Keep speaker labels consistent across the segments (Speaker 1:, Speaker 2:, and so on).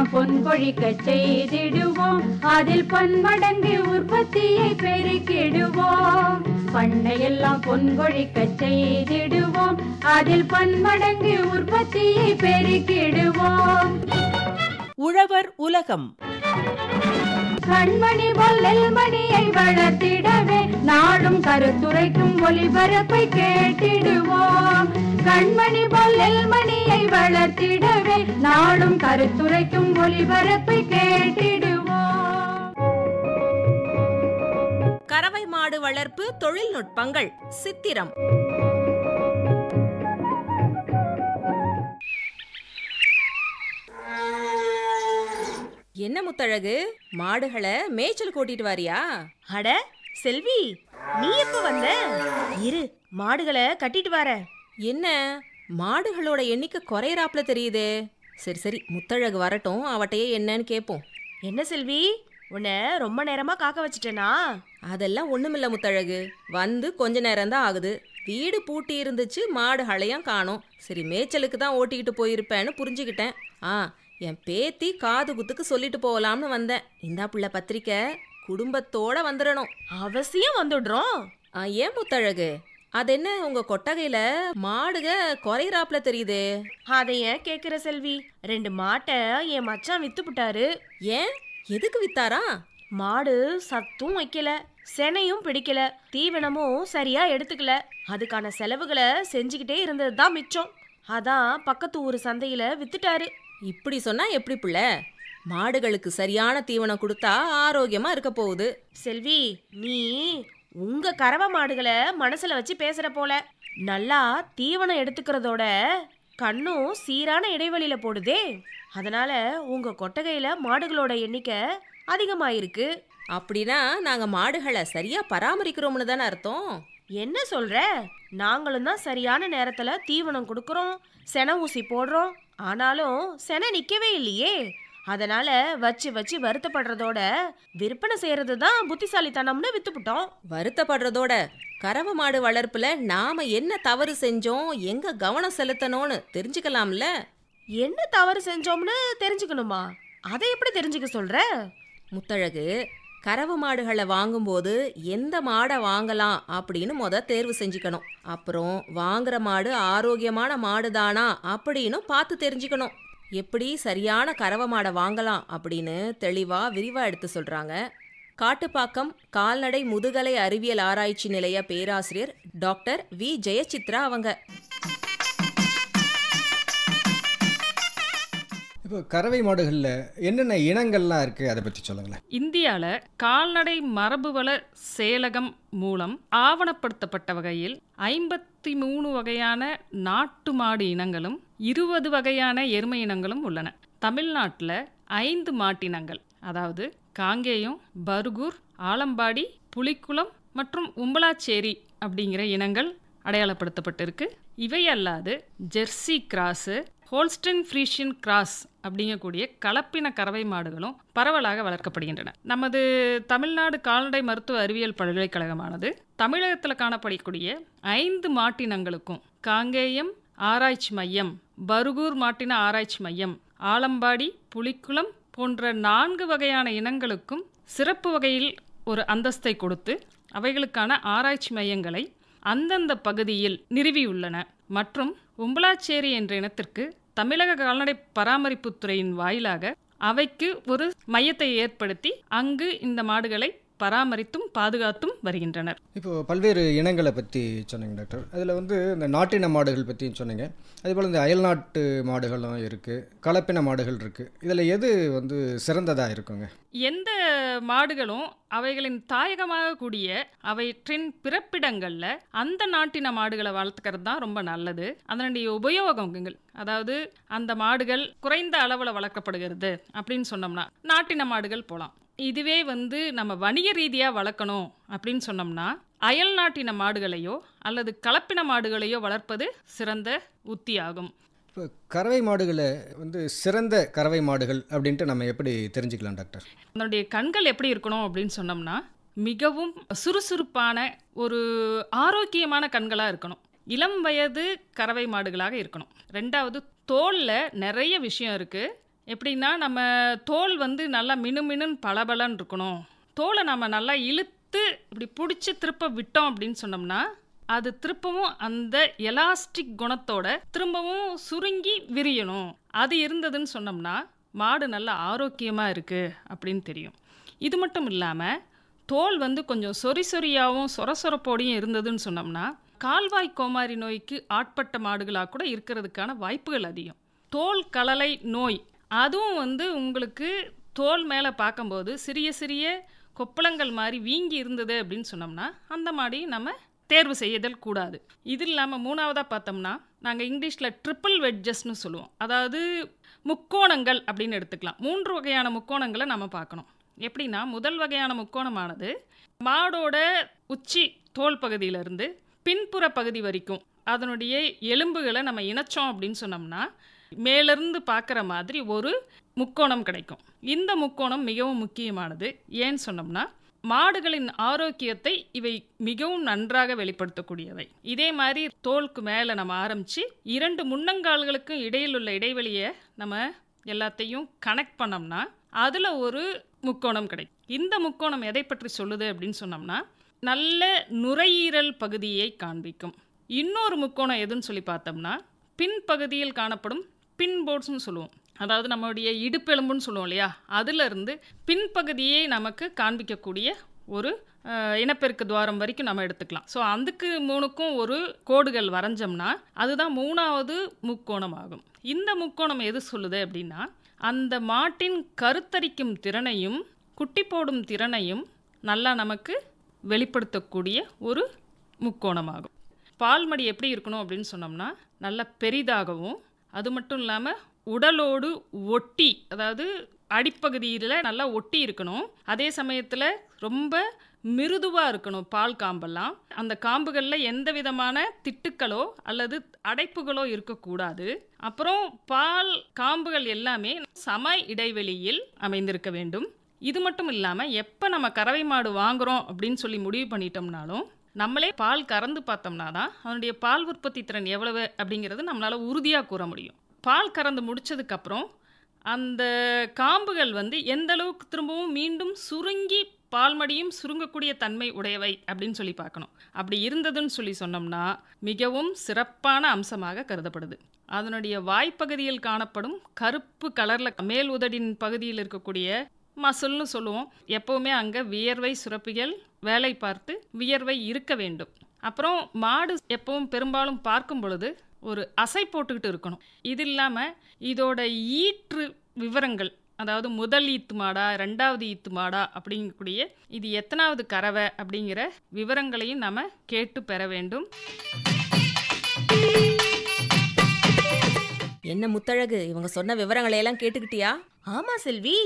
Speaker 1: எல்லாம் பொன் கொழிக்க செய்திடுவோம், அதில் பன்மடங்கு உற்பத்தியை பெருக்கிடுவோம். பண்ணையெல்லாம் பொன் கொழிக்க செய்திடுவோம், அதில் பன்மடங்கு உற்பத்தியை பெருக்கிடுவோம்.
Speaker 2: உழவர் உலகம்.
Speaker 1: கண்மணி பொல்லல் மணியை வளர்த்திடவே நாடும் கருத்துரைக்கும் ஒலிபரப்பை கேட்டிடுவோம். கண்மணி பொல்லல் மணியை வளர்த்திடவே நாடும் கருத்துரைக்கும் ஒலிபரப்பை கேட்டிடுவோம்.
Speaker 2: கறவை மாடு வளர்ப்பு தொழில்நுட்பங்கள் சித்திரம். என்ன முத்தழகு, மாடுகளை மேய்ச்சல் கூட்டிட்டு வாரியா?
Speaker 3: அட செல்வி, நீ எப்ப வந்த? இரு, மாடுகளை கட்டிட்டு வர.
Speaker 2: என்ன மாடுகளோட எண்ணிக்கை குறையறாப்ல தெரியுதே. சரி சரி, முத்தழகு வரட்டும், அவட்டையே என்னன்னு கேட்போம்.
Speaker 3: என்ன செல்வி, உன்னை ரொம்ப நேரமா காக்க வச்சுட்டேனா?
Speaker 2: அதெல்லாம் ஒண்ணுமில்ல முத்தழகு, வந்து கொஞ்ச நேரம்தான் ஆகுது. வீடு பூட்டி இருந்துச்சு, மாடுகளையும் காணோம். சரி, மேய்ச்சலுக்கு தான் ஓட்டிக்கிட்டு போயிருப்பேன்னு புரிஞ்சுக்கிட்டேன். என் பேத்தி காது குத்துக்கு சொல்லிட்டு போகலாம்னு வந்தேன். இந்தா புள்ள பத்திரிக்கை, குடும்பத்தோட வந்துடணும்.
Speaker 3: அவசியம் வந்துடுறோம்.
Speaker 2: ஏன் முத்தழகு, அது என்ன உங்க கொட்டகையில மாடுக குறையறாப்ல தெரியுதே?
Speaker 3: அதை ஏன் கேக்குற செல்வி, 2 மாட்டை என் மச்சான் வித்துப்புட்டாரு.
Speaker 2: ஏன், எதுக்கு வித்தாரா?
Speaker 3: மாடு சத்தும் வைக்கல, செனையும் பிடிக்கல, தீவனமும் சரியா எடுத்துக்கல. அதுக்கான செலவுகளை செஞ்சுக்கிட்டே இருந்தது தான் மிச்சம். அதான் பக்கத்து ஊர் சந்தையில வித்துட்டாரு.
Speaker 2: இப்படி சொன்னா எப்படி புள்ள? மாடுகளுக்கு சரியான தீவனம் கொடுத்தா ஆரோக்கியமா இருக்க போகுது.
Speaker 3: செல்வி, நீ உங்க கறவை மாடுகளை மனசுல வச்சு பேசுற போல. நல்லா தீவனம் எடுத்துக்கிறதோட கண்ணும் சீரான இடைவெளியில போடுதே. அதனால உங்க கொட்டகையில மாடுகளோட எண்ணிக்கை அதிகமாயிருக்கு.
Speaker 2: அப்படின்னா நாங்க மாடுகளை சரியா பராமரிக்கிறோம்னு தானே அர்த்தம்?
Speaker 3: என்ன சொல்ற? நாங்களும் தான் சரியான நேரத்துல தீவனம் கொடுக்கறோம், செனை ஊசி போடுறோம். ஆனாலும் செனை நிக்கவே இல்லையே. அதனால வச்சு வச்சு வருத்தப்படுறதோட விற்பனை செய்யறது தான் புத்திசாலித்தனம்னு வித்துப்புட்டோம்.
Speaker 2: வருத்தப்படுறதோட கறவை மாடு வளர்ப்புல நாம என்ன தவறு செஞ்சோம், எங்க கவனம் செலுத்தணும்னு தெரிஞ்சுக்கலாம்ல.
Speaker 3: என்ன தவறு செஞ்சோம்னு தெரிஞ்சுக்கணுமா? அதை எப்படி தெரிஞ்சுக்க சொல்ற?
Speaker 2: முத்தழகு, கறவை மாடுகளை வாங்கும்போது எந்த மாடை வாங்கலாம் அப்படின்னு தேர்வு செஞ்சுக்கணும். அப்புறம் வாங்குற மாடு ஆரோக்கியமான மாடு தானா அப்படின்னு பார்த்து தெரிஞ்சுக்கணும். எப்படி சரியான கறவை மாடை வாங்கலாம் அப்படின்னு விரிவா எடுத்து சொல்றாங்க. காட்டுப்பாக்கம் கால்நடை முதுகலை அறிவியல் ஆராய்ச்சி நிலைய பேராசிரியர் டாக்டர் வி ஜெயசித்ரா அவங்க.
Speaker 4: இப்போ கறவை மாடுகளில் என்னென்ன இனங்கள்லாம் இருக்குது, அதை பற்றி சொல்லுங்களேன்.
Speaker 5: இந்தியாவில் கால்நடை மரபுவள செயலகம் மூலம் ஆவணப்படுத்தப்பட்ட வகையில் 53 வகையான நாட்டு மாடு இனங்களும் 20 வகையான எருமை இனங்களும் உள்ளன. தமிழ்நாட்டில் 5 மாட்டினங்கள், அதாவது காங்கேயம், பர்கூர், ஆலம்பாடி, புலிக்குளம் மற்றும் உம்பலாச்சேரி அப்படிங்கிற இனங்கள் அடையாளப்படுத்தப்பட்டிருக்கு. இவை அல்லாது ஜெர்சி கிராஸு, ஹோல்ஸ்டைன் ஃப்ரீஷியன் கிராஸ் அப்படிங்கக்கூடிய கலப்பின கறவை மாடுகளும் பரவலாக வளர்க்கப்படுகின்றன. நமது தமிழ்நாடு கால்நடை மருத்துவ அறிவியல் பல்கலைக்கழகமானது தமிழகத்தில் காணப்படக்கூடிய 5 மாட்டினங்களுக்கும் காங்கேயம் ஆராய்ச்சி மையம், பர்கூர் மாட்டின ஆராய்ச்சி மையம், ஆலம்பாடி, புலிக்குளம் போன்ற 4 வகையான இனங்களுக்கும் சிறப்பு வகையில் ஒரு அந்தஸ்தை கொடுத்து அவைகளுக்கான ஆராய்ச்சி மையங்களை அந்தந்த பகுதியில் நிறுவியுள்ளன. மற்றும் உம்பலாச்சேரி என்ற இனத்திற்கு தமிழக கால்நடை பராமரிப்புத்துறையின் வாயிலாக அவைக்கு ஒரு மையத்தை ஏற்படுத்தி அங்கு இந்த மாடுகளை பராமரித்தும் பாதுகாத்தும் வருகின்றனர்.
Speaker 4: இப்போது பல்வேறு இனங்களை பற்றி சொன்னீங்க டாக்டர். அதில் இந்த நாட்டின மாடுகள் பற்றியும் சொன்னீங்க. அதேபோல் இந்த அயல்நாட்டு மாடுகளும் இருக்குது, கலப்பின மாடுகள் இருக்குது. இதில் எது சிறந்ததாக இருக்குங்க?
Speaker 5: எந்த மாடுகளும் அவைகளின் தாயகமாக கூடிய அவற்றின் பிறப்பிடங்களில் அந்த நாட்டின மாடுகளை வளர்த்துக்கிறது தான் ரொம்ப நல்லது. அதனுடைய உபயோகங்கள், அதாவது அந்த மாடுகள் குறைந்த அளவில் வளர்க்கப்படுகிறது அப்படின்னு சொன்னோம்னா நாட்டின மாடுகள் போகலாம். இதுவே நம்ம வணிக ரீதியாக வளர்க்கணும் அப்படின்னு சொன்னோம்னா அயல் நாட்டின மாடுகளையோ அல்லது கலப்பின மாடுகளையோ வளர்ப்பது சிறந்த உத்தியாகும்.
Speaker 4: இப்போ கறவை மாடுகளை சிறந்த கறவை மாடுகள் அப்படின்ட்டு நம்ம எப்படி தெரிஞ்சுக்கலாம் டாக்டர்?
Speaker 5: அதனுடைய கண்கள் எப்படி இருக்கணும் அப்படின்னு சொன்னோம்னா மிகவும் சுறுசுறுப்பான ஒரு ஆரோக்கியமான கண்களாக இருக்கணும். இளம் வயது கறவை மாடுகளாக இருக்கணும். 2வது, தோலில் நிறைய விஷயம் இருக்குது. எப்படின்னா நம்ம தோல் வந்து நல்லா மினுமினுன்னு பளபளன்னு இருக்கணும். தோலை நம்ம நல்லா இழுத்து இப்படி பிடிச்சி திருப்ப விட்டோம் அப்படின்னு சொன்னோம்னா அது திருப்பவும் அந்த எலாஸ்டிக் குணத்தோட திரும்பவும் சுருங்கி விரியணும். அது இருந்ததுன்னு சொன்னோம்னா மாடு நல்லா ஆரோக்கியமாக இருக்குது அப்படின்னு தெரியும். இது மட்டும் இல்லாமல் தோல் வந்து கொஞ்சம் சொறியாகவும் சொரசொரப்போடையும் இருந்ததுன்னு சொன்னோம்னா கால்வாய் கோமாரி நோய்க்கு ஆட்பட்ட மாடுகளாக கூட இருக்கிறதுக்கான வாய்ப்புகள் அதிகம். தோல் கலலை நோய் அதுவும் வந்து உங்களுக்கு தோல் மேலே பார்க்கும்போது சிறிய சிறிய கொப்பளங்கள் மாதிரி வீங்கி இருந்தது அப்படின்னு சொன்னோம்னா அந்த மாடையும் நம்ம தேர்வு செய்யதல் கூடாது. இது இல்லாமல் மூணாவதாக பார்த்தோம்னா நாங்கள் இங்கிலீஷில் ட்ரிப்பிள் வெட்ஜஸ்ன்னு சொல்லுவோம். அதாவது முக்கோணங்கள் அப்படின்னு எடுத்துக்கலாம். 3 வகையான முக்கோணங்களை நம்ம பார்க்கணும். எப்படின்னா முதல் வகையான முக்கோணமானது மாடோட உச்சி தோல் பகுதியிலிருந்து பின்புற பகுதி வரைக்கும் அதனுடைய எலும்புகளை நம்ம இணைச்சோம் அப்படின்னு சொன்னோம்னா மேலிருந்து பார்க்குற மாதிரி ஒரு முக்கோணம் கிடைக்கும். இந்த முக்கோணம் மிகவும் முக்கியமானது. ஏன்னு சொன்னோம்னா மாடுகளின் ஆரோக்கியத்தை இவை மிகவும் நன்றாக வெளிப்படுத்தக்கூடியவை. இதே மாதிரி தோலுக்கு மேலே நம்ம ஆரம்பித்து 2 முன்னங்கால்களுக்கும் இடையில் உள்ள இடைவெளியை நம்ம எல்லாத்தையும் கனெக்ட் பண்ணோம்னா அதில் ஒரு முக்கோணம் கிடைக்கும். இந்த முக்கோணம் எதை பற்றி சொல்லுது அப்படின்னு சொன்னோம்னா நல்ல நுரையீரல் பகுதியை காண்பிக்கும். இன்னொரு முக்கோணம் எதுன்னு சொல்லி பார்த்தோம்னா பின்பகுதியில் காணப்படும் பின் போர்ட்ஸ்னு சொல்லுவோம். அதாவது நம்மளுடைய இடுப்பெலும்புன்னு சொல்லுவோம் இல்லையா, அதிலிருந்து பின்பகுதியை நமக்கு காண்பிக்கக்கூடிய ஒரு இனப்பெருக்க துவாரம் வரைக்கும் நம்ம எடுத்துக்கலாம். ஸோ அதுக்கு 3க்கும் ஒரு கோடுகள் வரைஞ்சோம்னா அதுதான் 3வது முக்கோணம் ஆகும். இந்த முக்கோணம் எது சொல்லுது அப்படின்னா அந்த மாட்டின் கருத்தரிக்கும் திறனையும் குட்டி போடும் திறனையும் நல்லா நமக்கு வெளிப்படுத்தக்கூடிய ஒரு முக்கோணமாகும். பால்மடி எப்படி இருக்கணும் அப்படின்னு சொன்னோம்னா நல்ல பெரிதாகவும் அது மட்டும் இல்லாமல் உடலோடு ஒட்டி, அதாவது அடிப்பகுதியில் நல்லா ஒட்டி இருக்கணும். அதே சமயத்தில் ரொம்ப மிருதுவாக இருக்கணும் பால் காம்பெல்லாம். அந்த காம்புகளில் எந்த விதமான திட்டுக்களோ அல்லது அடைப்புகளோ இருக்கக்கூடாது. அப்புறம் பால் காம்புகள் எல்லாமே சம இடைவெளியில் அமைந்திருக்க வேண்டும். இது மட்டும் இல்லாமல் எப்போ நம்ம கறவை மாடு வாங்குகிறோம் அப்படின்னு சொல்லி முடிவு பண்ணிட்டோம்னாலும் நம்மளே பால் கறந்து பார்த்தோம்னா தான் அதனுடைய பால் உற்பத்தி திறன் எவ்வளவு அப்படிங்கிறது நம்மளால் உறுதியாக கூற முடியும். பால் கறந்து முடித்ததுக்கப்புறம் அந்த காம்புகள் வந்து எந்த அளவுக்கு திரும்பவும் மீண்டும் சுருங்கி பால்மடியும் சுருங்கக்கூடிய தன்மை உடையவை அப்படின்னு சொல்லி பார்க்கணும். அப்படி இருந்ததுன்னு சொல்லி சொன்னோம்னா மிகவும் சிறப்பான அம்சமாக கருதப்படுது. அதனுடைய வாய்ப்பகுதியில் காணப்படும் கருப்பு கலரில் மேல் உதடின் பகுதியில் இருக்கக்கூடிய மசில்னு சொல்லுவோம். எப்போவுமே அங்கே வியர்வை சுரப்பிகள் வேலை பார்த்து வியர்வை இருக்க வேண்டும். அப்புறம் மாடு எப்பவும் பெரும்பாலும் பார்க்கும் பொழுது ஒரு அசை போட்டுக்கிட்டு இருக்கணும். இது இல்லாமல் இதோட ஈற்று விவரங்கள், அதாவது முதல் ஈத்து மாடா 2வது ஈத்து மாடா அப்படிங்கக்கூடிய இது எத்தனாவது கறவை அப்படிங்கிற விவரங்களையும் நம்ம கேட்டு பெற வேண்டும்.
Speaker 2: என்ன முத்தழகு, இவங்க சொன்ன விவரங்களையெல்லாம் கேட்டுக்கிட்டியா?
Speaker 3: ஆமா செல்வி,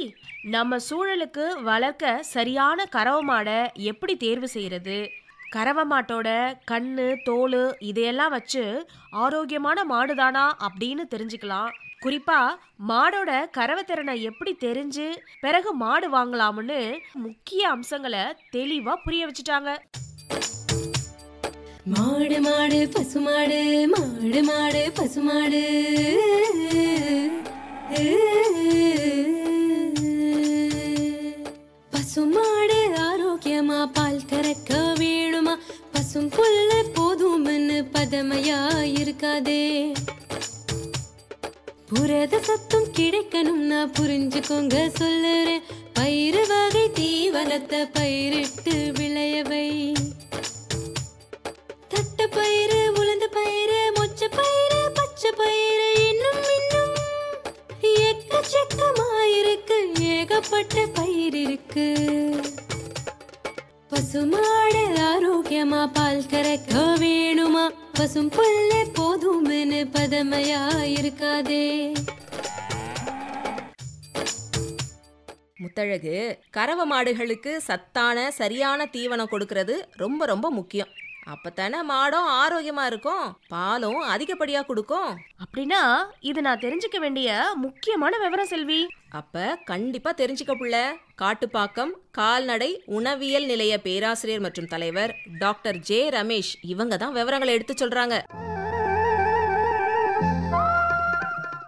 Speaker 3: நம்ம சூழலுக்கு வளர்க்க சரியான கறவை மாடை எப்படி தேர்வு செய்யறது, கறவை மாட்டோட கண்ணு தோல் இதையெல்லாம் வச்சு ஆரோக்கியமான மாடுதானா அப்படின்னு தெரிஞ்சுக்கலாம். குறிப்பா மாடோட கறவை திறனை எப்படி தெரிஞ்சு பிறகு மாடு வாங்கலாம்னு முக்கிய அம்சங்களை தெளிவா புரிய வச்சுட்டாங்க.
Speaker 6: மாடு மாடு பசுமாடு, மாடு மாடு பசுமாடு, பசுமாடு ஆரோக்கியமா பால் கறக்க வேணுமா, பசும் புல்லு போதும்னு பதமையா இருக்காதே, புரத சத்தும் கிடைக்கணும்னா புரிஞ்சுக்கோங்க சொல்லுறேன், பயிறு வகை தீவனத்தை பயிரிட்டு விளையவை, தட்ட பயிறு உளுந்த பயிறு மொச்ச பயிறு பச்சை பயிறு இன்னும் இன்னும் எக்கச்சக்கமாயிருக்கு, ஏகப்பட்ட பயிர் இருக்கு. பசுமாடு ஆரோக்கியமா பால் கறக்க வேணுமா, பசும் புல்லே போதும்னு பதமையா இருக்காதே.
Speaker 2: முத்தழகு, கறவை மாடுகளுக்கு சத்தான சரியான தீவனம் கொடுக்கறது ரொம்ப ரொம்ப முக்கியம். அப்பத்தானே மாடும் ஆரோக்கியமா இருக்கும், பாலும் அதிகப்படியா கொடுக்கும்.
Speaker 3: அப்படின்னா இது நான் தெரிஞ்சுக்க வேண்டிய முக்கியமான விவரம் செல்வி.
Speaker 2: அப்ப கண்டிப்பா தெரிஞ்சுக்க புள்ள. காட்டுப்பாக்கம் கால்நடை உணவியல் நிலைய பேராசிரியர் மற்றும் தலைவர் டாக்டர் ஜே ரமேஷ் இவங்க தான் விவரங்களை எடுத்து சொல்றாங்க.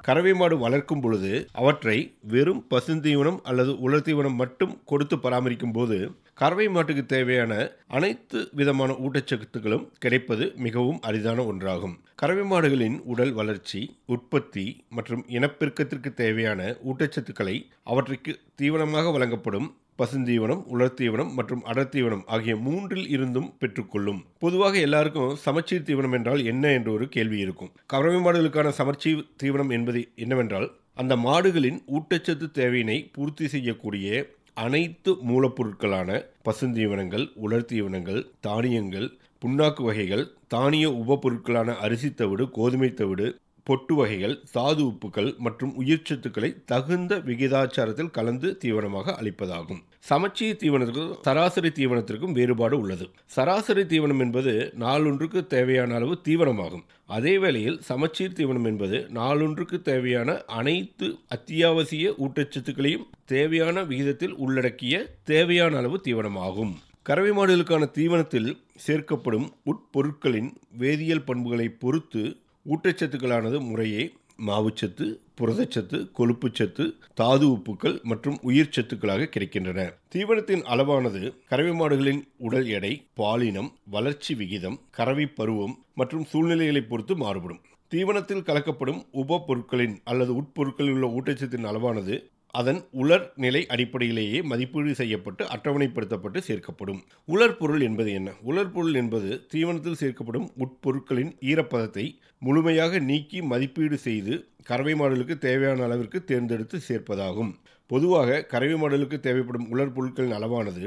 Speaker 7: கறவை மாடு வளர்க்கும் பொழுது அவற்றை வெறும் பசுந்தீவனம் அல்லது உலர் தீவனம் மட்டும் கொடுத்து பராமரிக்கும் போது கறவை மாட்டுக்கு தேவையான அனைத்து விதமான ஊட்டச்சத்துக்களும் கிடைப்பது மிகவும் அரிதான ஒன்றாகும். கறவை மாடுகளின் உடல் வளர்ச்சி, உற்பத்தி மற்றும் இனப்பெருக்கத்திற்கு தேவையான ஊட்டச்சத்துக்களை அவற்றுக்கு தீவனமாக வழங்கப்படும் பசுந்தீவனம், உலர் தீவனம் மற்றும் அடர் தீவனம் ஆகிய மூன்றில் இருந்தும் பெற்றுக்கொள்ளும். பொதுவாக எல்லாருக்கும் சமச்சீர் தீவனம் என்றால் என்ன என்ற ஒரு கேள்வி இருக்கும். கறவை மாடுகளுக்கான சமச்சீர் தீவனம் என்பது என்னவென்றால், அந்த மாடுகளின் ஊட்டச்சத்து தேவையினை பூர்த்தி செய்யக்கூடிய அனைத்து மூலப்பொருட்களான பசுந்தீவனங்கள், உலர் தீவனங்கள், தானியங்கள், புண்ணாக்கு வகைகள், தானிய உபப்பொருட்களான அரிசி தவிடு, கோதுமை தவிடு, பொட்டு வகைகள், தாது உப்புக்கள் மற்றும் உயிர்ச்சத்துக்களை தகுந்த விகிதாச்சாரத்தில் கலந்து தீவனமாக அளிப்பதாகும். சமச்சீர் தீவனத்திற்கும் சராசரி தீவனத்திற்கும் வேறுபாடு உள்ளது. சராசரி தீவனம் என்பது நாளொன்றுக்கு தேவையான அளவு தீவனமாகும். அதே வேளையில் சமச்சீர் தீவனம் என்பது நாளொன்றுக்கு தேவையான அனைத்து அத்தியாவசிய ஊட்டச்சத்துக்களையும் தேவையான விகிதத்தில் உள்ளடக்கிய தேவையான அளவு தீவனமாகும். கறவை மாடுகளுக்கான தீவனத்தில் சேர்க்கப்படும் உட்பொருட்களின் வேதியியல் பண்புகளை பொறுத்து ஊட்டச்சத்துக்களானது முறையே மாவுச்சத்து, புரதச்சத்து, கொழுப்புச்சத்து, தாது உப்புக்கள் மற்றும் உயிர் சத்துக்களாக கிடைக்கின்றன. தீவனத்தின் அளவானது கறவை மாடுகளின் உடல் எடை, பாலினம், வளர்ச்சி விகிதம், கறவை பருவம் மற்றும் சூழ்நிலைகளை பொறுத்து மாறுபடும். தீவனத்தில் கலக்கப்படும் உப பொருட்களின் அல்லது உட்பொருட்களில் உள்ள ஊட்டச்சத்தின் அளவானது அதன் உலர் நிலை அடிப்படையிலேயே மதிப்பீடு செய்யப்பட்டு அட்டவணைப்படுத்தப்பட்டு சேர்க்கப்படும். உலர் பொருள் என்பது என்ன? உலர் பொருள் என்பது தீவனத்தில் சேர்க்கப்படும் உட்பொருட்களின் ஈரப்பதத்தை முழுமையாக நீக்கி மதிப்பீடு செய்து கறவை மாடுகளுக்கு தேவையான அளவிற்கு தேர்ந்தெடுத்து சேர்ப்பதாகும். பொதுவாக கறவை மாடுகளுக்கு தேவைப்படும் உலர் பொருட்களின் அளவானது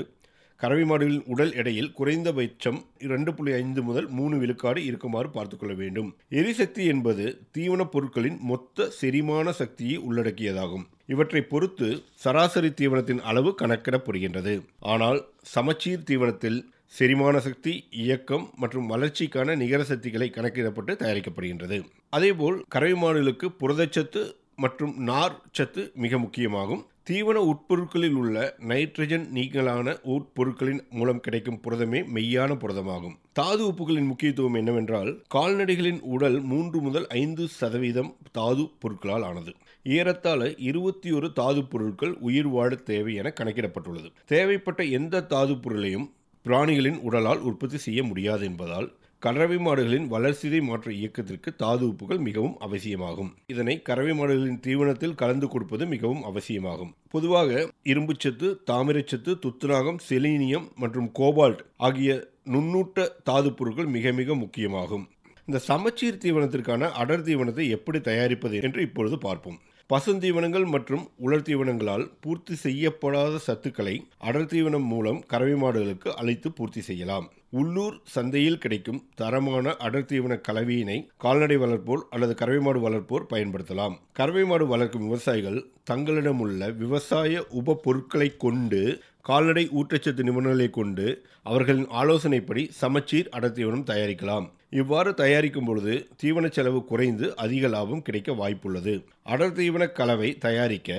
Speaker 7: கறவை மாடுகளின் உடல் எடையில் குறைந்தபட்சம் 2.5 முதல் 3 விழுக்காடு இருக்குமாறு பார்த்துக்கொள்ள வேண்டும். எரிசக்தி என்பது தீவனப் பொருட்களின் மொத்த செரிமான சக்தியை உள்ளடக்கியதாகும். இவற்றை பொறுத்து சராசரி தீவனத்தின் அளவு கணக்கிடப்படுகின்றது. ஆனால் சமச்சீர் தீவனத்தில் செரிமான சக்தி, இயக்கம் மற்றும் வளர்ச்சிக்கான நிகர சக்திகளை கணக்கிடப்பட்டு தயாரிக்கப்படுகின்றது. அதேபோல் கறவை மாடுகளுக்கு புரதச்சத்து மற்றும் நார் சத்து மிக முக்கியமாகும். தீவன உட்பொருட்களில் உள்ள நைட்ரஜன் நீங்கலான உட்பொருட்களின் மூலம் கிடைக்கும் புரதமே மெய்யான புரதமாகும். தாது உப்புகளின் முக்கியத்துவம் என்னவென்றால், கால்நடைகளின் உடல் 3 முதல் 5% தாது பொருட்களால் ஆனது. ஏறத்தாழ 21 தாது பொருட்கள் உயிர் வாழ தேவை என கணக்கிடப்பட்டுள்ளது. தேவைப்பட்ட எந்த தாது பொருளையும் பிராணிகளின் உடலால் உற்பத்தி செய்ய முடியாது என்பதால் கறவை மாடுகளின் வளர்சிதை மாற்ற இயக்கத்திற்கு தாது உப்புகள் மிகவும் அவசியமாகும். இதனை கறவை மாடுகளின் தீவனத்தில் கலந்து கொடுப்பது மிகவும் அவசியமாகும். பொதுவாக இரும்புச்சத்து, தாமிரச்சத்து, துத்தநாகம், செலீனியம் மற்றும் கோபால்ட் ஆகிய நுண்ணூட்ட தாது பொருட்கள் மிக மிக முக்கியமாகும். இந்த சமச்சீர் தீவனத்திற்கான அடர் தீவனத்தை எப்படி தயாரிப்பது என்று இப்பொழுது பார்ப்போம். பசுந்தீவனங்கள் மற்றும் உலர் தீவனங்களால் பூர்த்தி செய்யப்படாத சத்துக்களை அடர் தீவனம் மூலம் கறவை மாடுகளுக்கு அளித்து பூர்த்தி செய்யலாம். உள்ளூர் சந்தையில் கிடைக்கும் தரமான அடர் தீவன கலவையினை கால்நடை வளர்ப்போர் அல்லது கறவை மாடு வளர்ப்போர் பயன்படுத்தலாம். கறவை மாடு வளர்க்கும் விவசாயிகள் தங்களிடமுள்ள விவசாய உப பொருட்களை கொண்டு, கால்நடை ஊட்டச்சத்து நிபுணர்களை கொண்டு அவர்களின் ஆலோசனைப்படி சமச்சீர் அடர் தீவனம் தயாரிக்கலாம். இவ்வாறு தயாரிக்கும் பொழுது தீவன செலவு குறைந்து அதிக லாபம் கிடைக்க வாய்ப்புள்ளது. அடர் தீவன கலவை தயாரிக்க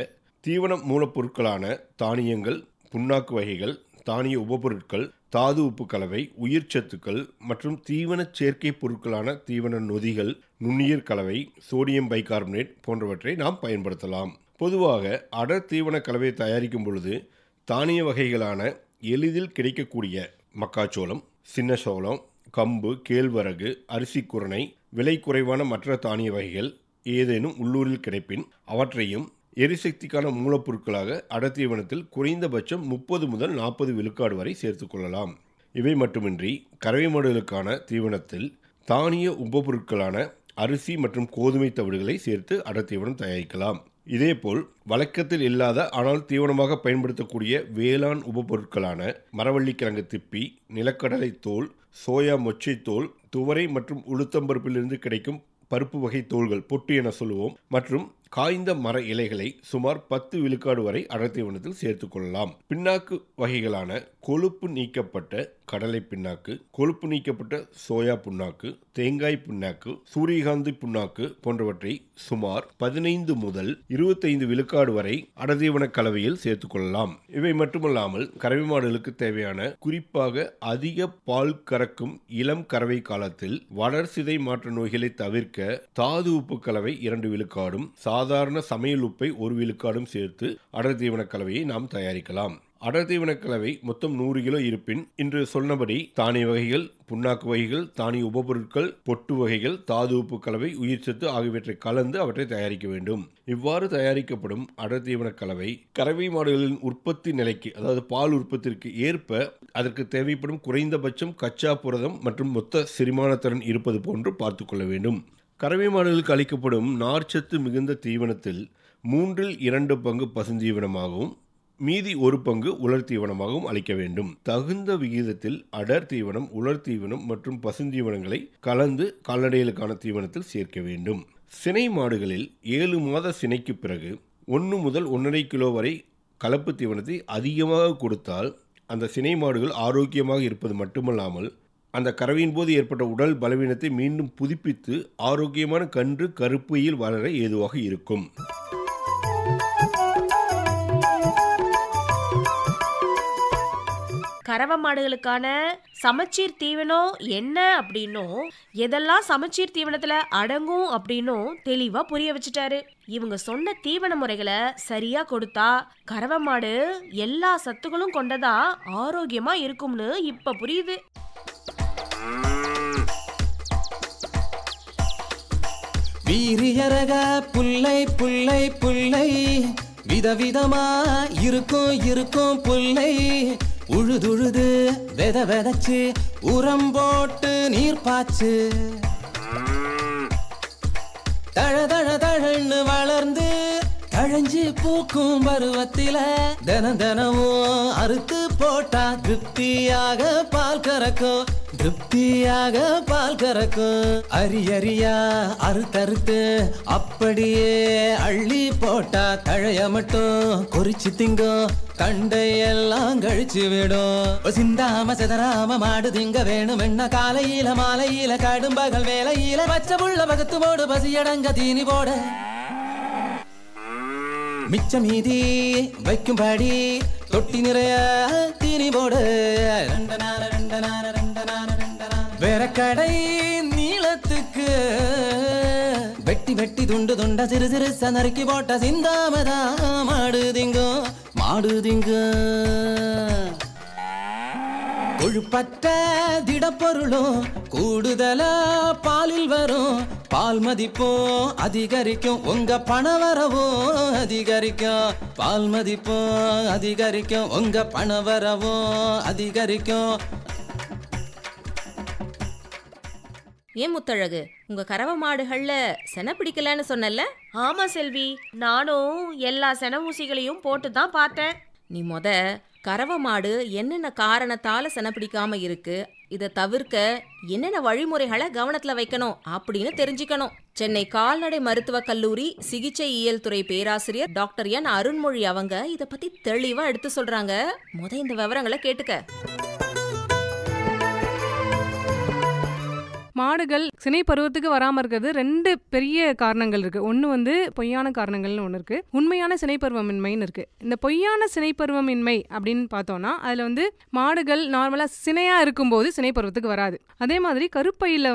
Speaker 7: தீவன மூலப்பொருட்களான தானியங்கள், புண்ணாக்கு வகைகள், தானிய உபப்பொருட்கள், தாது உப்பு கலவை, உயிர் சத்துக்கள் மற்றும் தீவன சேர்க்கை பொருட்களான தீவன நொதிகள், நுண்ணுயிர் கலவை, சோடியம் பைகார்பனேட் போன்றவற்றை நாம் பயன்படுத்தலாம். பொதுவாக அடர் தீவன கலவை தயாரிக்கும் பொழுது தானிய வகைகளான எளிதில் கிடைக்கக்கூடிய மக்காச்சோளம், சின்ன சோளம், கம்பு, கேழ்வரகு, அரிசி குரணை, விலை குறைவான மற்ற தானிய வகைகள் ஏதேனும் உள்ளூரில் கிடைப்பின் அவற்றையும் எரிசக்திக்கான மூலப்பொருட்களாக அடர் தீவனத்தில் குறைந்தபட்சம் 30 முதல் 40 விழுக்காடு வரை சேர்த்துக் கொள்ளலாம். இவை மட்டுமின்றி கறவை மாடுகளுக்கான தீவனத்தில் தானிய உபப்பொருட்களான அரிசி மற்றும் கோதுமை தவிடுகளை சேர்த்து அடர் தீவனம் தயாரிக்கலாம். இதேபோல் வழக்கத்தில் இல்லாத ஆனால் தீவனமாக பயன்படுத்தக்கூடிய வேளாண் உபப்பொருட்களான மரவள்ளிக்கிழங்கு திப்பி, நிலக்கடலை தோல், சோயா மொச்சை தோல், துவரை மற்றும் உளுத்தம்பருப்பிலிருந்து கிடைக்கும் பருப்பு வகை தோல்கள், பொட்டு என சொல்லுவோம், மற்றும் காய்ந்த மர இலைகளை சுமார் 10 விழுக்காடு வரை அடர் தீவனத்தில் சேர்த்துக் கொள்ளலாம். பின்னாக்கு வகைகளான கொழுப்பு நீக்கப்பட்ட கடலை பின்னாக்கு, கொழுப்பு நீக்கப்பட்ட சோயா புண்ணாக்கு, தேங்காய் புண்ணாக்கு, சூரியகாந்தி புண்ணாக்கு போன்றவற்றை சுமார் 15 முதல் 25 விழுக்காடு வரை அடர்தீவன கலவையில் சேர்த்துக் கொள்ளலாம். இவை மட்டுமல்லாமல் கறவை மாடுகளுக்கு தேவையான குறிப்பாக அதிக பால் கறக்கும் இளம் கறவை காலத்தில் வளர்சிதை மாற்ற நோய்களை தவிர்க்க தாது உப்பு கலவை 2 விழுக்காடும் சாதாரண சமையல் உப்பை 1 விழுக்காடும் சேர்த்து அடர்தீவன கலவையை நாம் தயாரிக்கலாம். அடர்தீவன கலவை மொத்தம் 100 கிலோ இருப்பின் இன்று சொன்னபடி தானிய வகைகள், புண்ணாக்கு வகைகள், தானிய உபபொருட்கள், பொட்டு வகைகள், தாது உப்பு கலவை, உயிர்ச்சத்து ஆகியவற்றை கலந்து அவற்றை தயாரிக்க வேண்டும். இவ்வாறு தயாரிக்கப்படும் அடர்தீவன கலவை கறவை மாடுகளின் உற்பத்தி நிலைக்கு, அதாவது பால் உற்பத்திற்கு ஏற்ப அதற்கு தேவைப்படும் குறைந்தபட்சம் கச்சா புரதம் மற்றும் மொத்த செரிமானத்திறன் இருப்பது போன்று பார்த்து கொள்ள வேண்டும். கறவை மாடுகளுக்கு அளிக்கப்படும் நார்ச்சத்து மிகுந்த தீவனத்தில் 2/3 பங்கு பசுந்தீவனமாகவும் மீதி 1 பங்கு உலர் தீவனமாகவும் அளிக்க வேண்டும். தகுந்த விகிதத்தில் அடர் தீவனம், உலர் தீவனம் மற்றும் பசுந்தீவனங்களை கலந்து கால்நடைகளுக்கான தீவனத்தில் சேர்க்க வேண்டும். சினை மாடுகளில் 7 மாத சினைக்கு பிறகு 1 முதல் 1.5 கிலோ வரை கலப்பு தீவனத்தை அதிகமாக கொடுத்தால் அந்த சினை மாடுகள் ஆரோக்கியமாக இருப்பது மட்டுமல்லாமல் அந்த கறவையின் போது ஏற்பட்ட உடல் பலவீனத்தை மீண்டும் புதுப்பித்து ஆரோக்கியமான கன்று கருப்பையில் வளர ஏதுவாக இருக்கும்.
Speaker 3: கறவை மாடுகளுக்கான சமச்சீர் தீவனம் என்ன அப்படின்னும் எதெல்லாம் சமச்சீர் தீவனத்துல அடங்கும் அப்படின்னும் தெளிவா புரிய வச்சுட்டாரு. இவங்க சொன்ன தீவன முறைகளை சரியா கொடுத்தா கறவை மாடு எல்லா சத்துக்களும் கொண்டதா ஆரோக்கியமா இருக்கும்னு இப்ப புரியுது.
Speaker 8: வீரியரக புல்லை புல்லை புல்லை விதவிதமா இருக்கும் புல்லை உழுதுழுது வெதச்சு உரம் போட்டு நீர் பாய்ச்சு தழன்னு வளர்ந்து தழஞ்சு பூக்கும் பருவத்தில தினமும் அறுத்து போட்டா திருப்தியாக பால் கறக்கும் அரியறியா அறுத்தறுத்து அப்படியே அள்ளி போட்டா தழைய மட்டும் குறிச்சு திங்கும், கண்டையெல்லாம் கழிச்சு விடும். சிந்தாம சிதறாம மாடு திங்க வேணும் என்ன காலையில மாலையில கடும் பகல் வேலையில பச்சை புள்ள பகத்து போடு பசியடங்க தீனி போட மிச்ச மீதி வைக்கும்படி தொட்டி நிறைய தீனி போடு. வேற கடை நீளத்துக்கு வெட்டி வெட்டி துண்டு துண்ட சிறு சிறு நறுக்கி போட்ட சிந்தாமதா மாடுதிங்க கொழுப்பற்ற திடப்பொருளும் கூடுதலா பாலில் வரும், பால் மதிப்பும் அதிகரிக்கும், உங்க பண வரவும் அதிகரிக்கும். பால் மதிப்பும் அதிகரிக்கும், உங்க பண வரவும் அதிகரிக்கும்.
Speaker 2: ஏன் முத்தழகு, உங்க கறவை மாடுகள்ல செனை பிடிக்கலன்னு சொன்னல?
Speaker 3: ஆமா செல்வி, நானும் எல்லா செனை ஊசிகளையும் போட்டு தான் பார்த்தேன்.
Speaker 2: நீ கறவை மாடு என்னென்ன காரணத்தால செனை பிடிக்காம இருக்கு, இதை தவிர்க்க என்னென்ன வழிமுறைகளை கவனத்துல வைக்கணும் அப்படின்னு தெரிஞ்சுக்கணும். சென்னை கால்நடை மருத்துவக் கல்லூரி சிகிச்சை இயல் துறை பேராசிரியர் டாக்டர் என் அருண்மொழி அவங்க இதை பத்தி தெளிவா எடுத்து சொல்றாங்க. இந்த விவரங்களை கேட்டுக்க.
Speaker 9: மாடுகள் சினை பருவத்துக்கு வராமல் இருக்கிறது 2 பெரிய காரணங்கள் இருக்குது. ஒன்று பொய்யான காரணங்கள்னு ஒன்று இருக்குது, உண்மையான சினைப்பருவமின்மைன்னு இருக்குது. இந்த பொய்யான சினைப்பருவமின்மை அப்படின்னு பார்த்தோன்னா அதில் மாடுகள் நார்மலாக சினையாக இருக்கும்போது சினைப்பருவத்துக்கு வராது. அதே மாதிரி கருப்பையில்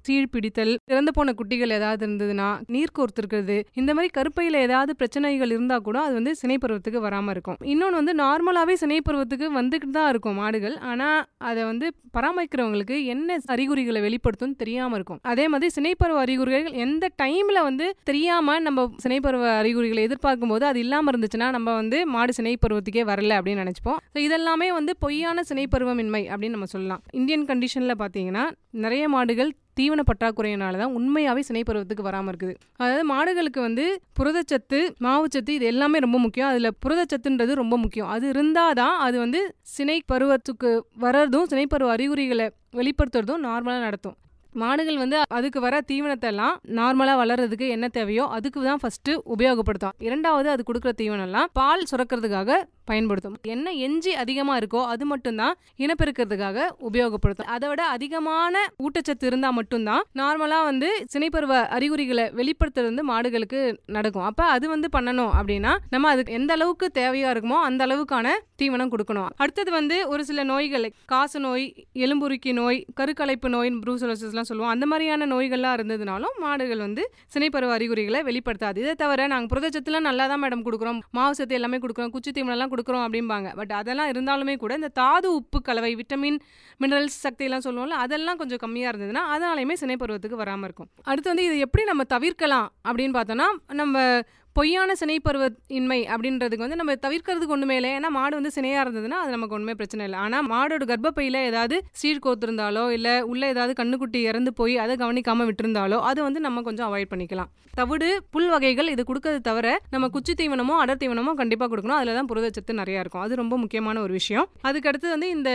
Speaker 9: சீழ்பிடித்தல், இறந்து போன குட்டிகள் ஏதாவது இருந்ததுன்னா, நீர் கோர்த்துருக்கிறது, இந்த மாதிரி கருப்பையில் ஏதாவது பிரச்சனைகள் இருந்தால் கூட அது சினைப்பருவத்துக்கு வராமல் இருக்கும். இன்னொன்று நார்மலாகவே சினைப்பருவத்துக்கு வந்துக்கிட்டு தான் இருக்கும் மாடுகள், ஆனால் அதை பராமரிக்கிறவங்களுக்கு என்ன அறிகுறிகளை வெளிப்படுத்தும் தெரியாம இருக்கும். அதே மாதிரி சினைப்பருவ அறிகுறிகள் எந்த டைம்ல தெரியாம நம்ம சினைப்பருவ அறிகுறிகளை எதிர்பார்க்கும் போது அது இல்லாம இருந்துச்சுன்னா நம்ம மாடு சினைப்பருவத்துக்கே வரல அப்படின்னு நினைச்சுப்போம். இதெல்லாமே பொய்யான சினைப்பருவமின்மை அப்படின்னு நம்ம சொல்லலாம். இந்தியன் கண்டிஷன்ல பாத்தீங்கன்னா நிறைய மாடுகள் தீவன பற்றாக்குறையினால தான் உண்மையாவே சினைப்பருவத்துக்கு வராமல் இருக்குது. அதாவது மாடுகளுக்கு புரதச்சத்து, மாவுச்சத்து இது எல்லாமே ரொம்ப முக்கியம். அதில் புரதச்சத்துன்றது ரொம்ப முக்கியம். அது இருந்தாதான் அது சினை பருவத்துக்கு வர்றதும் சினைப்பருவ அறிகுறிகளை வெளிப்படுத்துறதும் நார்மலாக நடத்தும். மாடுகள் வந்து அதுக்கு வர தீவனத்தை எல்லாம் நார்மலா வளர்றதுக்கு என்ன தேவையோ அதுக்கு தான் ஃபர்ஸ்ட் உபயோகப்படுத்தும். இரண்டாவது அது கொடுக்குற தீவனம் எல்லாம் பால் சுரக்கிறதுக்காக பயன்படுத்தும். என்ன எஞ்சி அதிகமா இருக்கோ அது மட்டும்தான் இனப்பெருக்கிறதுக்காக உபயோகப்படுத்தும். அதை விட அதிகமான ஊட்டச்சத்து இருந்தா மட்டும்தான் நார்மலா வந்து சினைப்பருவ அறிகுறிகளை வெளிப்படுத்துறது வந்து மாடுகளுக்கு நடக்கும். அப்ப அது வந்து பண்ணணும் அப்படின்னா நம்ம அதுக்கு எந்த அளவுக்கு தேவையா இருக்குமோ அந்த அளவுக்கான தீவனம் கொடுக்கணும். அடுத்தது வந்து ஒரு சில நோய்கள், காசு நோய், எலும்புருக்கி நோய், கருக்கலைப்பு நோய், ப்ரூசலோசிஸ்லாம் சொல்லுவோம். அந்த மாதிரியான நோய்கள்லாம் இருந்ததுனாலும் மாடுகள் வந்து சினைப்பருவ அறிகுறிகளை வெளிப்படுத்தாது. இதை தவிர நாங்கள் புரதச்சத்துலாம் நல்லா தான் மேடம் கொடுக்குறோம், மாவு சத்து எல்லாமே கொடுக்குறோம், குச்சி தீவனம்லாம் கொடுக்குறோம் அப்படிம்பாங்க. பட் அதெல்லாம் இருந்தாலுமே கூட இந்த தாது உப்பு கலவை, விட்டமின், மினரல்ஸ், சக்தி எல்லாம் சொல்லுவோம்ல, அதெல்லாம் கொஞ்சம் கம்மியாக இருந்ததுன்னா அதனாலையுமே சினைப்பருவத்துக்கு வராமல் இருக்கும். அடுத்து வந்து இது எப்படி நம்ம தவிர்க்கலாம் அப்படின்னு பார்த்தோன்னா, நம்ம பொய்யான சினைப்பருவ இன்மை அப்படின்றதுக்கு வந்து நம்ம தவிர்க்கிறதுக்கு ஒன்றுமே இல்லை. ஏன்னா மாடு வந்து சினையாக இருந்ததுன்னா அது நமக்கு ஒன்றுமே பிரச்சனை இல்லை. ஆனால் மாடோட கர்ப்பப்பையில் ஏதாவது சீர் கோத்திருந்தாலோ இல்லை உள்ளே ஏதாவது கண்ணுக்குட்டி இறந்து போய் அதை கவனிக்காமல் விட்டுருந்தாலோ அது வந்து நம்ம கொஞ்சம் அவாய்ட் பண்ணிக்கலாம். தவிடு, புல் வகைகள் இது கொடுக்கறது தவிர நம்ம குச்சி தீவனமோ அடர் தீவனமோ கண்டிப்பாக கொடுக்கணும். அதில் தான் புரதச்சத்து நிறையா இருக்கும். அது ரொம்ப முக்கியமான ஒரு விஷயம். அதுக்கடுத்து வந்து இந்த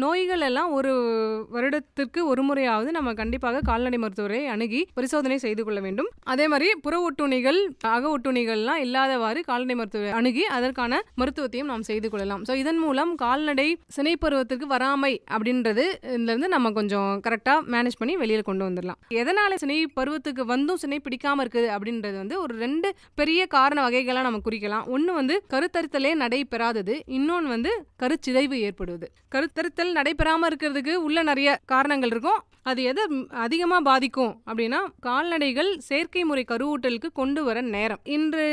Speaker 9: நோய்கள் எல்லாம் ஒரு வருடத்திற்கு ஒரு முறையாவது நம்ம கண்டிப்பாக கால்நடை மருத்துவரை அணுகி பரிசோதனை செய்து கொள்ள வேண்டும். அதே மாதிரி புற ஒட்டுண்ணிகள், அக ஒட்டுண்ணிகள்லாம் இல்லாதவாறு கால்நடை மருத்துவரை அணுகி அதற்கான மருத்துவத்தையும் நாம் செய்து கொள்ளலாம். ஸோ இதன் மூலம் கால்நடை சினைப்பருவத்திற்கு வராமை அப்படின்றது இதுலேருந்து நம்ம கொஞ்சம் கரெக்டாக மேனேஜ் பண்ணி வெளியில் கொண்டு வந்துடலாம். எதனால சினை பருவத்துக்கு வந்தும் சினை பிடிக்காம இருக்குது அப்படின்றது வந்து ஒரு 2 பெரிய காரண வகைகளாக நம்ம குறிக்கலாம். ஒன்று வந்து கருத்தரித்தலே நடைபெறாதது, இன்னொன்று வந்து கருச்சிதைவு ஏற்படுவது. கருத்தரித்தல் நடைபெறாமல் இருக்கிறதுக்கு உள்ள நிறைய காரணங்கள் இருக்கும். அது எதை அதிகமாக பாதிக்கும் அப்படின்னா கால்நடைகள் செயற்கை முறை கருவூட்டலுக்கு கொண்டு வர நேரம். இன்று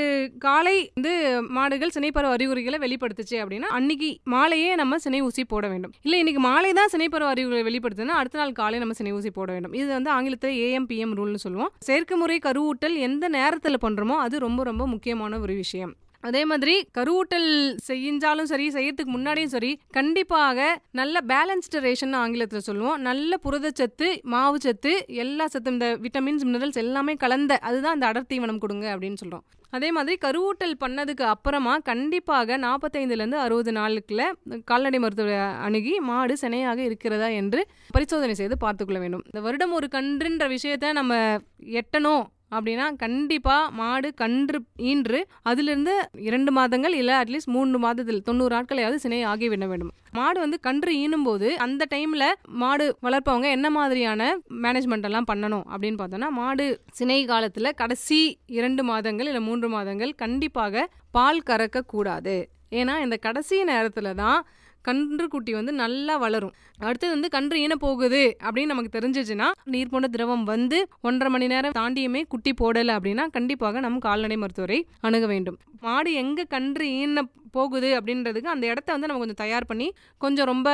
Speaker 9: காலை வந்து மாடுகள் சினைப்பருவ அறிகுறிகளை வெளிப்படுத்துச்சு அப்படின்னா அன்னைக்கு மாலையே நம்ம சினை ஊசி போட வேண்டும். இல்லை இன்னைக்கு மாலை தான் சினைப்பருவ அறிகுறிகளை வெளிப்படுத்துனா அடுத்த நாள் காலை நம்ம சினை ஊசி போட வேண்டும். இது வந்து ஆங்கிலத்தில் AM/PM ரூல்னு சொல்லுவோம். செயற்கை முறை கருவூட்டல் எந்த நேரத்தில் பண்ணுறோமோ அது ரொம்ப ரொம்ப முக்கியமான ஒரு விஷயம். அதே மாதிரி கருவூட்டல் செஞ்சாலும் சரி, செய்யறதுக்கு முன்னாடியும் சரி, கண்டிப்பாக நல்ல பேலன்ஸ்டு ரேஷன் ஆங்கிலத்தில் சொல்லுவோம். நல்ல புரதச்சத்து, மாவு சத்து, எல்லா சத்தும், இந்த விட்டமின்ஸ், மினரல்ஸ் எல்லாமே கலந்த அதுதான் இந்த அடர் தீவனம் கொடுங்க அப்படின்னு சொல்கிறோம். அதே மாதிரி கருவூட்டல் பண்ணதுக்கு அப்புறமா கண்டிப்பாக 45லேருந்து 60 நாளுக்குள்ள கால்நடை மருத்துவரை அணுகி மாடு சினையாக இருக்கிறதா என்று பரிசோதனை செய்து பார்த்துக்கொள்ள வேண்டும். இந்த வருடம் ஒரு கன்றுன்ற விஷயத்த நம்ம எட்டணும் அப்படின்னா கண்டிப்பாக மாடு கன்று ஈன்று அதிலிருந்து 2 மாதங்கள் இல்லை அட்லீஸ்ட் 3 மாதத்தில் 90 நாட்களையாவது சினை ஆகிவிட வேண்டும். மாடு வந்து கன்று ஈனும் போது அந்த டைமில் மாடு வளர்ப்பவங்க என்ன மாதிரியான மேனேஜ்மெண்ட் எல்லாம் பண்ணணும் அப்படின்னு பார்த்தோன்னா, மாடு சினை காலத்தில் கடைசி 2 மாதங்கள் இல்லை 3 மாதங்கள் கண்டிப்பாக பால் கறக்கக்கூடாது. ஏன்னா இந்த கடைசி நேரத்தில் தான் கன்று குட்டி வந்து நல்லா வளரும். அடுத்தது வந்து கன்று ஈன போகுது அப்படின்னு நமக்கு தெரிஞ்சிச்சுன்னா, நீர் போன்ற திரவம் வந்து 1.5 மணி நேரம் தாண்டியுமே குட்டி போடலை அப்படின்னா கண்டிப்பாக நம்ம கால்நடை மருத்துவரை அணுக வேண்டும். மாடு எங்கே கன்று ஈன போகுது அப்படின்றதுக்கு அந்த இடத்த வந்து நம்ம கொஞ்சம் தயார் பண்ணி கொஞ்சம் ரொம்ப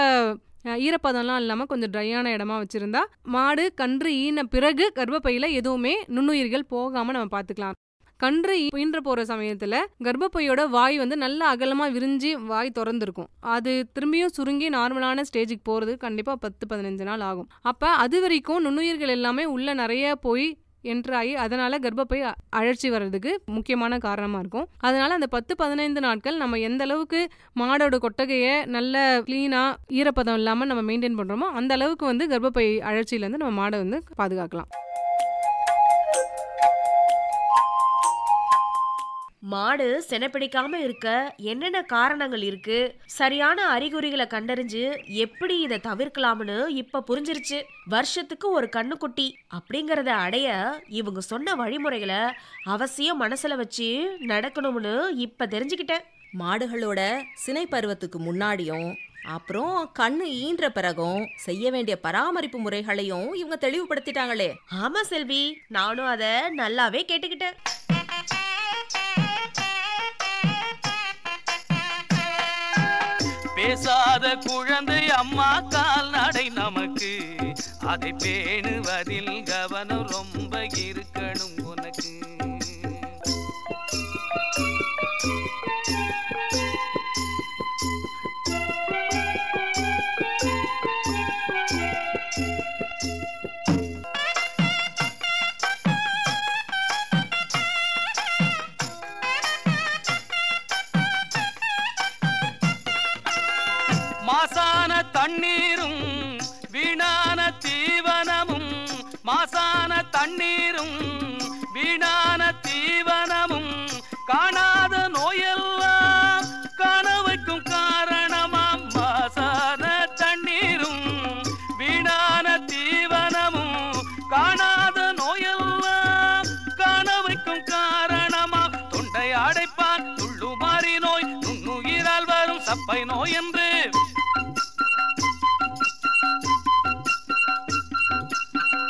Speaker 9: ஈரப்பதம்லாம் இல்லாமல் கொஞ்சம் ட்ரையான இடமா வச்சுருந்தா மாடு கன்று ஈன பிறகு கர்ப்பப்பையில் எதுவுமே நுண்ணுயிர்கள் போகாமல் நம்ம பார்த்துக்கலாம். கன்று ஈன்ற போகிற சமயத்தில் கர்ப்பப்பையோட வாய் வந்து நல்ல அகலமாக விரிஞ்சு வாய் திறந்துருக்கும். அது திரும்பியும் சுருங்கி நார்மலான ஸ்டேஜுக்கு போகிறது கண்டிப்பாக 10-15 நாள் ஆகும். அப்போ அது வரைக்கும் நுண்ணுயிர்கள் எல்லாமே உள்ளே நிறைய போய் என்ட்ராகி அதனால் கர்ப்பப்பை அழற்சி வர்றதுக்கு முக்கியமான காரணமாக இருக்கும். அதனால் அந்த 10-15 நாட்கள் நம்ம எந்த அளவுக்கு மாடோட கொட்டகையை நல்ல க்ளீனாக ஈரப்பதம் இல்லாமல் நம்ம மெயின்டைன் பண்ணுறோமோ அந்த அளவுக்கு வந்து கர்ப்பப்பை அழற்சியிலேருந்து நம்ம மாடை வந்து பாதுகாக்கலாம்.
Speaker 3: மாடு செனைப்பிடிக்காம இருக்க என்னென்ன காரணங்கள் இருக்கு, சரியான அறிகுறிகளை கண்டறிஞ்சு எப்படி இதை தவிர்க்கலாம்னு இப்ப புரிஞ்சிருச்சு. வருஷத்துக்கு ஒரு கண்ணுக்குட்டி அப்படிங்கறத அடைய இவங்க சொன்ன வழிமுறைகளை அவசியம் மனசுல வச்சு நடக்கணும்னு இப்ப தெரிஞ்சுக்கிட்டேன்.
Speaker 2: மாடுகளோட சினை பருவத்துக்கு முன்னாடியும் அப்புறம் கண்ணு ஈன்ற பிறகும் செய்ய வேண்டிய பராமரிப்பு முறைகளையும் இவங்க தெளிவுபடுத்திட்டாங்களே.
Speaker 3: ஆமா செல்வி, நானும் அதை நல்லாவே கேட்டுக்கிட்டேன்.
Speaker 10: பேசாத குழந்தை அம்மா கால்நடை நமக்கு, அதை பேணுவதில் கவனம் ரொம்ப இருக்கணும் உனக்கு. மாசான தண்ணீரும் வீணான தீவனமும் தண்ணீரும் வீணான தீவனமும் காணாத நோயெல்லாம் காண வைக்கும் காரணமாம் மாசான தண்ணீரும் வீணான தீவனமும் காணாத நோயெல்லாம் காண வைக்கும் காரணமாம் தொண்டை அடைப்பான் துள்ளுமாறி நோய் நுண்ணுயிரால் வரும் சப்பை நோய் என்று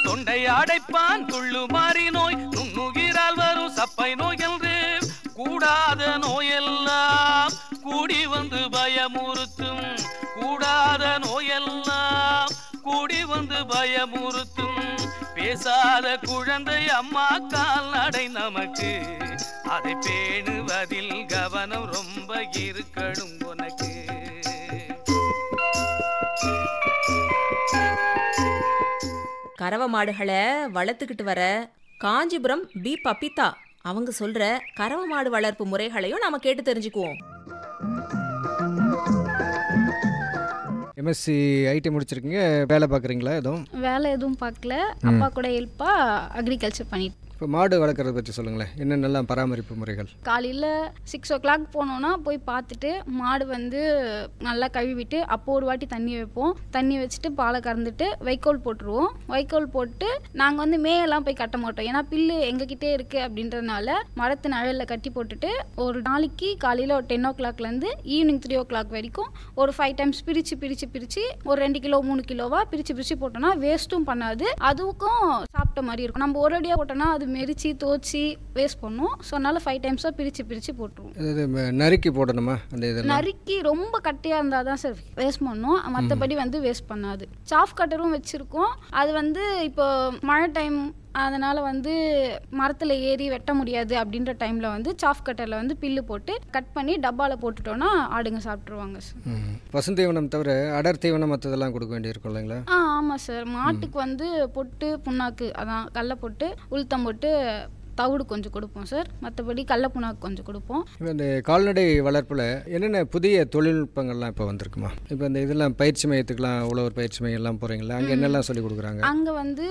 Speaker 10: தொண்டை அடைப்பான் துள்ளுமாறி நோய் நுண்ணுயிரால் வரும் சப்பை நோய் என்று கூடாத நோயெல்லாம் கூடி வந்து பயமுறுத்தும் கூடாத நோயெல்லாம் கூடி வந்து பயமுறுத்தும் பேசாத குழந்தை அம்மா கால்நடை நமக்கு அதை பேணுவதில் கவனம் ரொம்ப இருக்கணும் உனக்கு.
Speaker 2: கறவை மாடுகளை வளர்த்துக்கிட்டு வர காஞ்சிபுரம் பி பபிதா அவங்க சொல்ற கறவை மாடு வளர்ப்பு முறைகளையும் நாம கேட்டு தெரிஞ்சுக்குவோம்.
Speaker 4: எம்எஸ்சி ஐடி முடிச்சிருக்கீங்க, வேலை பார்க்குறீங்களா?
Speaker 11: வேலை எதுவும் பார்க்கல, அப்பா கூட ஹெல்ப்பாக அக்ரிகல்ச்சர் பண்ணிட்டு.
Speaker 4: இப்போ மாடு வளர்க்குறத பற்றி சொல்லுங்களேன், என்னென்னலாம் பராமரிப்பு முறைகள்?
Speaker 11: காலையில் 6 o'clock போனோன்னா போய் பார்த்துட்டு மாடு நல்லா கழுவிட்டு அப்போ ஒரு வாட்டி தண்ணி வைப்போம். தண்ணி வச்சுட்டு பாலை கறந்துட்டு வைக்கோல் போட்டுருவோம். வைக்கோல் போட்டு நாங்கள் மேயெல்லாம் போய் கட்ட மாட்டோம், ஏன்னா பில்லு எங்ககிட்டே இருக்குது அப்படின்றதுனால மரத்து நிழலில் கட்டி போட்டுட்டு ஒரு நாளைக்கு காலையில் ஒரு 10 o'clockலேருந்து ஈவினிங் 3 o'clock வரைக்கும் ஒரு 5 times பிரித்து ஒரு 2 கிலோ 3 கிலோவாக பிரித்து போட்டோன்னா வேஸ்ட்டும் பண்ணாது, அதுக்கும் சாப்பிட்ட மாதிரி இருக்கும். நம்ம ஒரேடியாக போட்டோன்னா அது மெரிச்சு தோச்சி வேஸ்ட் பண்ணும். ஸோ அதனால 5 times பிரித்து போட்டுருவோம்.
Speaker 4: நறுக்கி போடணுமா? அந்த இதில்
Speaker 11: நறுக்கி ரொம்ப கட்டியாக இருந்தால் தான் சார் வேஸ்ட் பண்ணும், மற்றபடி வேஸ்ட் பண்ணாது. சாஃப் கட்டரும் வச்சுருக்கோம். அது இப்போ மழை டைம் அதனால் மரத்தில் ஏறி வெட்ட முடியாது அப்படின்ற டைமில் சாஃப் கட்டரில் பில்லு போட்டு கட் பண்ணி டப்பாவில் போட்டுட்டோன்னா ஆடுங்க சாப்பிட்ருவாங்க சார்.
Speaker 4: பசுந்தீவனம் தவிர அடர் தீவனம் மற்றதெல்லாம் கொடுக்க வேண்டியிருக்கும் இல்லைங்களா?
Speaker 11: ஆமாம் சார். மாட்டுக்கு பொட்டு புண்ணாக்கு, அதான் கடலை போட்டு உளுத்தம் போட்டு தவிடு கொஞ்சம் கொடுப்போம் சார், மற்றபடி கடலை புண்ணாக்கு கொஞ்சம் கொடுப்போம்.
Speaker 4: இப்போ இந்த கால்நடை வளர்ப்பில் என்னென்ன புதிய தொழில்நுட்பங்கள்லாம் இப்போ வந்திருக்குமா? இப்போ இந்த இதெல்லாம் பயிற்சி மையத்துக்கெலாம் உழவர் பயிற்சி மையம்லாம் போகிறீங்களா? அங்கே என்னெல்லாம் சொல்லி கொடுக்குறாங்க?
Speaker 11: அங்கே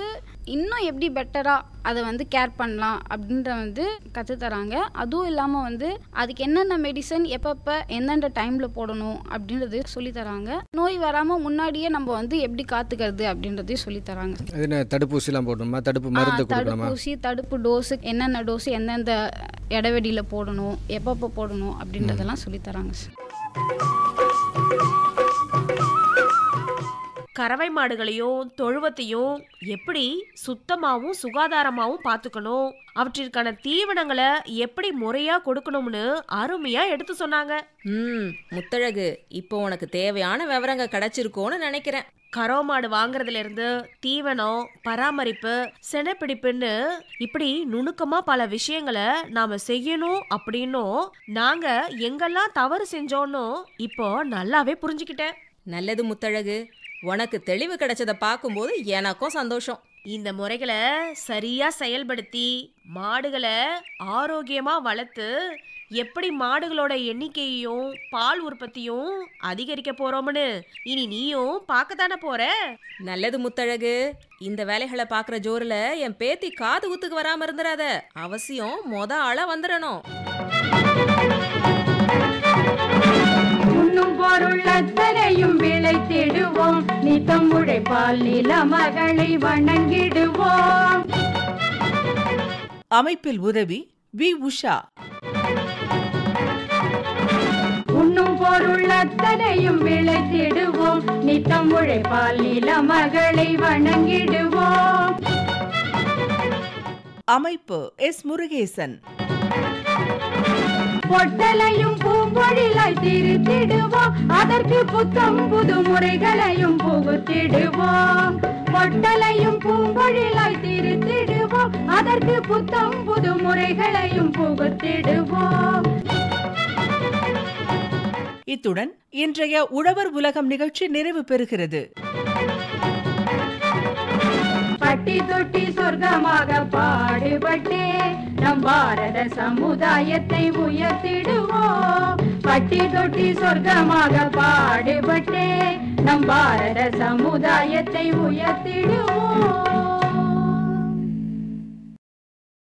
Speaker 11: இன்னும் எப்படி பெட்டராக அதை கேர் பண்ணலாம் அப்படின்ற கற்றுத்தராங்க. அதுவும் இல்லாமல் அதுக்கு என்னென்ன மெடிசன் எப்பப்போ எந்தெந்த டைமில் போடணும் அப்படின்றது சொல்லித்தராங்க. நோய் வராமல் முன்னாடியே நம்ம எப்படி காத்துக்கிறது அப்படின்றதையும் சொல்லித்தராங்க.
Speaker 4: அது என்ன தடுப்பூசிலாம் போடணுமா? தடுப்பு மருந்து கொடுக்கணுமா?
Speaker 11: தடுப்பூசி, தடுப்பு டோஸு, என்னென்ன டோஸு எந்தெந்த இடைவெளியில் போடணும், எப்பப்போ போடணும் அப்படின்றதெல்லாம் சொல்லித்தராங்க சார்.
Speaker 3: கறவை மாடுகளையும் தொழுவத்தையும் எப்படி சுத்தமாகவும் சுகாதாரமாகவும் பார்த்துக்கணும், அவற்றிற்கான தீவனங்களை எப்படி முறையாக கொடுக்கணும்னு அருமையாக எடுத்து சொன்னாங்க.
Speaker 2: முத்தழகு, இப்போ உனக்கு தேவையான விவரங்க கிடைச்சிருக்கோன்னு நினைக்கிறேன்.
Speaker 3: கறவை மாடு வாங்குறதுல இருந்து தீவனம், பராமரிப்பு, செனப்பிடிப்புன்னு இப்படி நுணுக்கமா பல விஷயங்களை நாம செய்யணும் அப்படின்னும் நாங்க எங்கெல்லாம் தவறு செஞ்சோன்னு இப்போ நல்லாவே புரிஞ்சுக்கிட்டேன்.
Speaker 2: நல்லது முத்தழகு, உனக்கு தெளிவு கிடைச்சதை பார்க்கும்போது எனக்கும் சந்தோஷம்.
Speaker 3: இந்த முறைகளை சரியா செயல்படுத்தி மாடுகளை ஆரோக்கியமா வளர்த்து எப்படி மாடுகளோட எண்ணிக்கையையும் பால் உற்பத்தியும் அதிகரிக்க போறோம்னு இனி நீயும் பார்க்கத்தானே போற.
Speaker 2: நல்லது முத்தழகு, இந்த வேலைகளை பார்க்குற ஜோரில் என் பேத்தி காது குத்துக்கு வராம இருந்துடாத. அவசியம் ஆளா வந்துடணும்.
Speaker 1: உண்ணும் பொருள் அத்தனையும் விளைத்திடுவோம், நித்தம் உழைப்பால் நில மகளை வணங்கிடுவோம்.
Speaker 12: அமைப்பில் உதவி வி. உஷா.
Speaker 1: உண்ணும் பொருள் அத்தனையும் விளைத்திடுவோம், நித்தம் உழைப்பால் நில மகளை வணங்கிடுவோம்.
Speaker 12: அமைப்பு எஸ். முருகேசன்.
Speaker 1: பொட்டலையும் பூம்பொழிலாய் திருத்திடுவோம், அதற்கு புத்தம் புது முறைகளையும் புகுத்திடுவோம். பொட்டலையும் பூம்பொழிலாய் திருத்திடுவோம், அதற்கு புத்தம் புது முறைகளையும் புகுத்திடுவோம்.
Speaker 12: இத்துடன் இன்றைய உழவர் உலகம் நிகழ்ச்சி நிறைவு பெறுகிறது.
Speaker 1: பட்டி தொட்டி சொர்க்கமாக பாடுபட்டே நம் பாரத சமுதாயத்தை உயர்த்திடுவோம். பட்டி தொட்டி சொர்க்கமாக பாடுபட்டே நம் பாரத சமுதாயத்தை உயர்த்திடுவோம்.